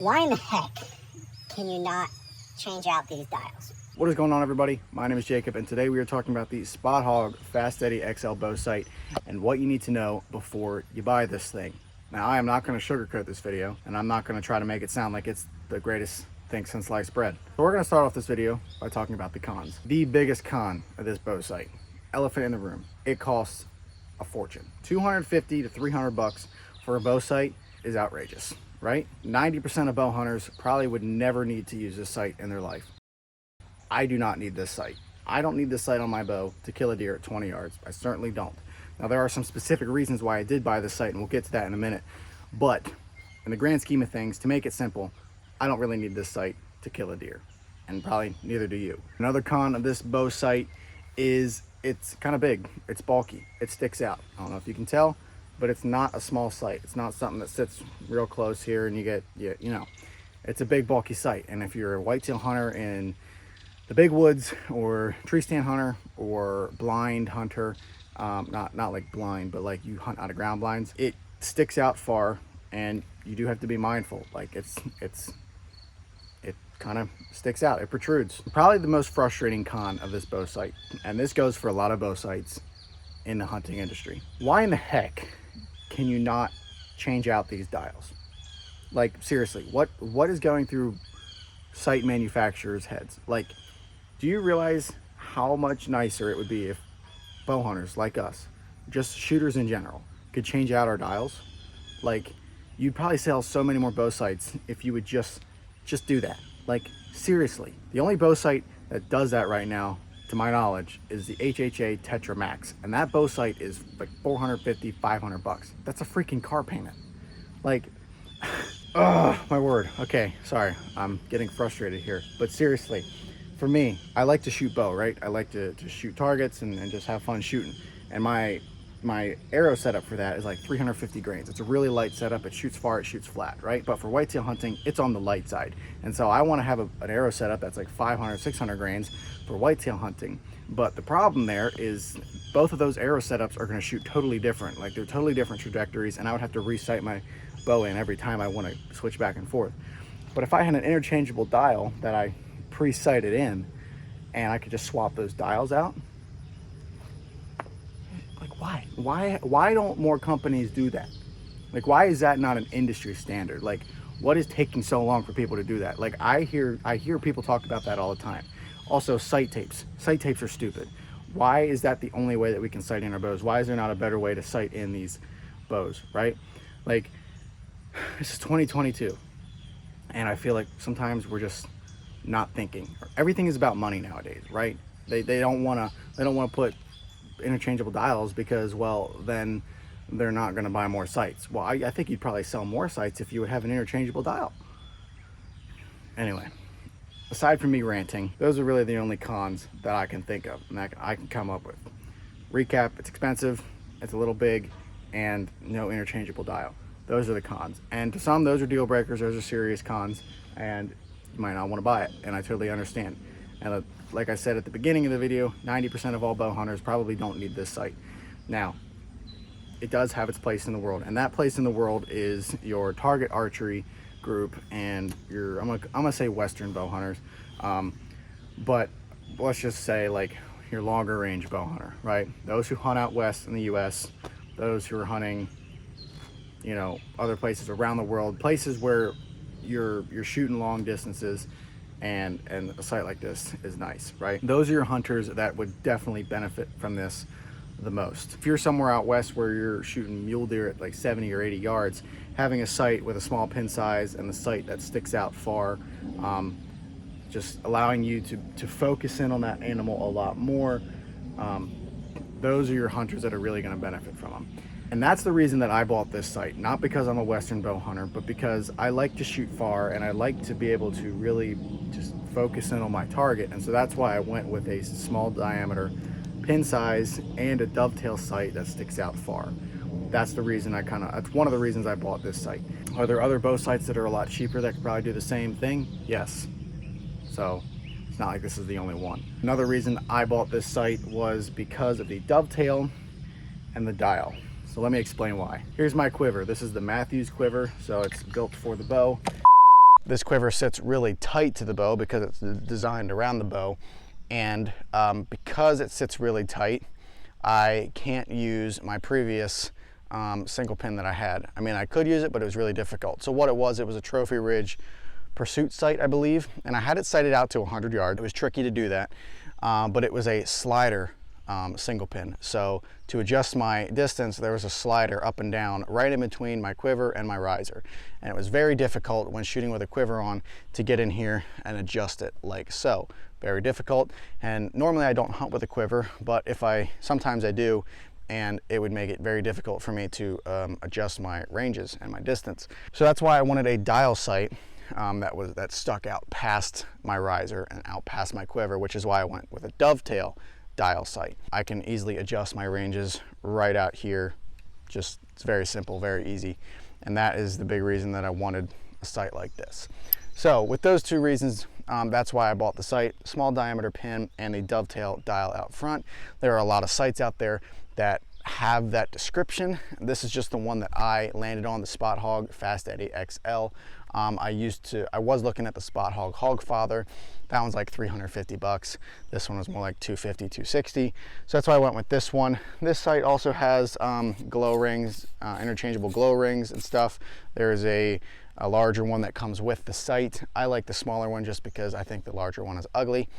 Why in the heck can you not change out these dials? What is going on, everybody? My name is Jacob, and today we are talking about the Spot Hogg Fast Steady XL bow sight and what you need to know before you buy this thing. Now, I am not going to sugarcoat this video, and I'm not going to try to make it sound like it's the greatest thing since sliced bread. So we're going to start off this video by talking about the cons. The biggest con of this bow sight, elephant in the room, it costs a fortune. 250 to 300 bucks for a bow sight is outrageous, right? 90% of bow hunters probably would never need to use this sight in their life. I do not need this sight. I don't need this sight on my bow to kill a deer at 20 yards. I certainly don't. Now, there are some specific reasons why I did buy this sight, and we'll get to that in a minute. But in the grand scheme of things, to make it simple, I don't really need this sight to kill a deer, and probably neither do you. Another con of this bow sight is it's kind of big. It's bulky. It sticks out. I don't know if you can tell, but it's not a small sight. It's not something that sits real close here and you get, you know, it's a big bulky sight. And if you're a whitetail hunter in the big woods, or tree stand hunter, or blind hunter, not like blind, but like you hunt out of ground blinds, it sticks out far, and you do have to be mindful. Like it kind of sticks out. It protrudes. Probably the most frustrating con of this bow sight, and this goes for a lot of bow sights in the hunting industry. Why in the heck can you not change out these dials? Like, seriously, what is going through sight manufacturers' heads? Like, do you realize how much nicer it would be if bow hunters like us, just shooters in general, could change out our dials? Like, you'd probably sell so many more bow sights if you would just do that. Like, seriously, the only bow sight that does that right now, to my knowledge, is the HHA Tetra Max, and that bow sight is like 450, 500 bucks. That's a freaking car payment. Like, oh my word. Okay, sorry, I'm getting frustrated here, but seriously, for me, I like to shoot bow, right? I like to shoot targets and just have fun shooting, and my arrow setup for that is like 350 grains. It's a really light setup. It shoots far, it shoots flat, right? But for whitetail hunting, it's on the light side. And so I want to have an arrow setup that's like 500, 600 grains for whitetail hunting. But the problem there is both of those arrow setups are going to shoot totally different. Like, they're totally different trajectories, and I would have to resight my bow in every time I want to switch back and forth. But if I had an interchangeable dial that I pre-sighted in, and I could just swap those dials out, why don't more companies do that? Like, why is that not an industry standard? Like, what is taking so long for people to do that? Like, I hear people talk about that all the time. Also, sight tapes are stupid. Why is that the only way that we can sight in our bows? Why is there not a better way to sight in these bows, right? Like, this is 2022, and I feel like sometimes we're just not thinking. Everything is about money nowadays, right? They don't want to put interchangeable dials because, well, then they're not going to buy more sights. Well, I think you'd probably sell more sights if you would have an interchangeable dial. Anyway, aside from me ranting, those are really the only cons that I can think of and that I can come up with. Recap: it's expensive, it's a little big, and no interchangeable dial. Those are the cons. And to some, those are deal breakers. Those are serious cons, and you might not want to buy it, and I totally understand. And like I said at the beginning of the video, 90% of all bow hunters probably don't need this sight. Now, it does have its place in the world, and that place in the world is your target archery group and your, I'm gonna say Western bow hunters, but let's just say like your longer range bow hunter, right? Those who hunt out west in the US, those who are hunting, you know, other places around the world, places where you're shooting long distances, and a sight like this is nice, right? Those are your hunters that would definitely benefit from this the most. If you're somewhere out west where you're shooting mule deer at like 70 or 80 yards, having a sight with a small pin size and the sight that sticks out far, just allowing you to focus in on that animal a lot more, those are your hunters that are really going to benefit from them. And that's the reason that I bought this sight, not because I'm a Western bow hunter, but because I like to shoot far and I like to be able to really just focus in on my target. And so that's why I went with a small diameter pin size and a dovetail sight that sticks out far. That's the reason that's one of the reasons I bought this sight. Are there other bow sights that are a lot cheaper that could probably do the same thing? Yes. So it's not like this is the only one. Another reason I bought this sight was because of the dovetail and the dial. So let me explain why. Here's my quiver. This is the Matthews quiver, so it's built for the bow. this quiver sits really tight to the bow because it's designed around the bow. And because it sits really tight, I can't use my previous single pin that I had. I mean, I could use it, but it was really difficult. So what it was a Trophy Ridge pursuit sight, I believe, and I had it sighted out to 100 yards. It was tricky to do that, but it was a slider single pin. So to adjust my distance, there was a slider up and down right in between my quiver and my riser. And it was very difficult when shooting with a quiver on to get in here and adjust it like so. Very difficult. And normally I don't hunt with a quiver, but sometimes I do, and it would make it very difficult for me to adjust my ranges and my distance. So that's why I wanted a dial sight that stuck out past my riser and out past my quiver, which is why I went with a dovetail dial sight. I can easily adjust my ranges right out here. It's very simple, very easy. And that is the big reason that I wanted a sight like this. So with those two reasons, that's why I bought the sight, small diameter pin and a dovetail dial out front. There are a lot of sights out there that have that description. This is just the one that I landed on, the Spot Hogg Fast Eddy XL. I was looking at the Spot Hogg Hoggfather. That one's like 350 bucks. This one was more like 250, 260. So that's why I went with this one. This sight also has glow rings, interchangeable glow rings and stuff. There's a larger one that comes with the sight. I like the smaller one just because I think the larger one is ugly.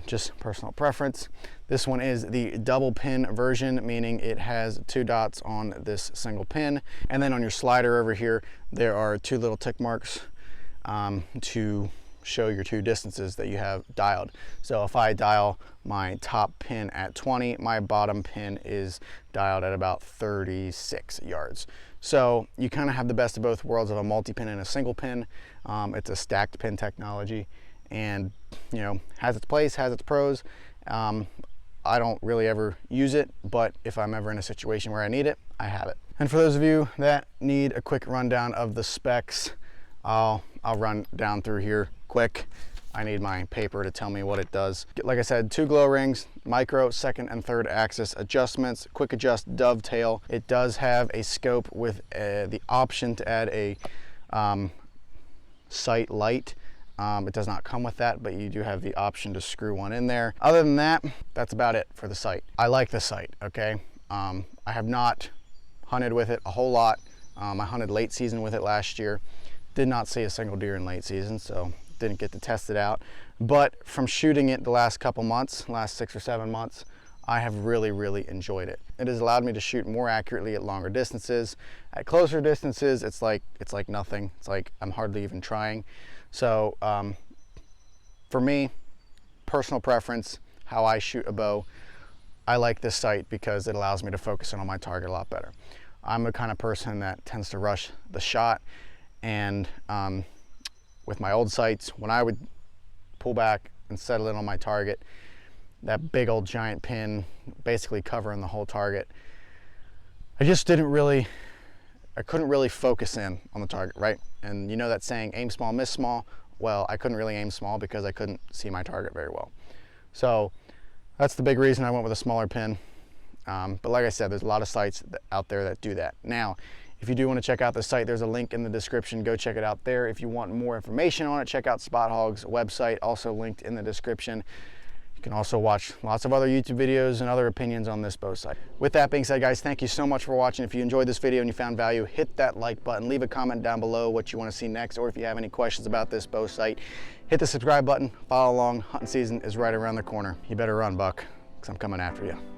Just personal preference. This one is the double pin version, meaning it has 2 dots on this single pin. And then on your slider over here, there are 2 little tick marks to show your 2 distances that you have dialed. So if I dial my top pin at 20, my bottom pin is dialed at about 36 yards. So you kind of have the best of both worlds of a multi-pin and a single pin. It's a stacked pin technology, and you know, has its place, has its pros. I don't really ever use it, but if I'm ever in a situation where I need it, I have it. And for those of you that need a quick rundown of the specs, I'll run down through here quick. I need my paper to tell me what it does. Like I said, 2 glow rings, micro, 2nd and 3rd axis adjustments, quick adjust dovetail. It does have a scope with the option to add a sight light. It does not come with that, but you do have the option to screw one in there. Other than that, that's about it for the sight. I like the sight, okay? I have not hunted with it a whole lot. I hunted late season with it last year. Did not see a single deer in late season, so didn't get to test it out. But from shooting it the last couple months, last 6 or 7 months, I have really, really enjoyed it. It has allowed me to shoot more accurately at longer distances. At closer distances, it's like nothing. It's like I'm hardly even trying. So for me, personal preference, how I shoot a bow, I like this sight because it allows me to focus in on my target a lot better. I'm the kind of person that tends to rush the shot, and with my old sights, when I would pull back and settle in on my target, that big old giant pin basically covering the whole target, I couldn't really focus in on the target, right? And you know that saying, aim small, miss small? Well, I couldn't really aim small because I couldn't see my target very well. So that's the big reason I went with a smaller pin. But like I said, there's a lot of sites out there that do that. Now, if you do want to check out the site, there's a link in the description. Go check it out there. If you want more information on it, check out Spot Hogg's website, also linked in the description. You can also watch lots of other YouTube videos and other opinions on this bow sight. With that being said, guys, thank you so much for watching. If you enjoyed this video and you found value, hit that like button. Leave a comment down below what you want to see next, or if you have any questions about this bow sight, hit the subscribe button. Follow along. Hunting season is right around the corner. You better run, buck, because I'm coming after you.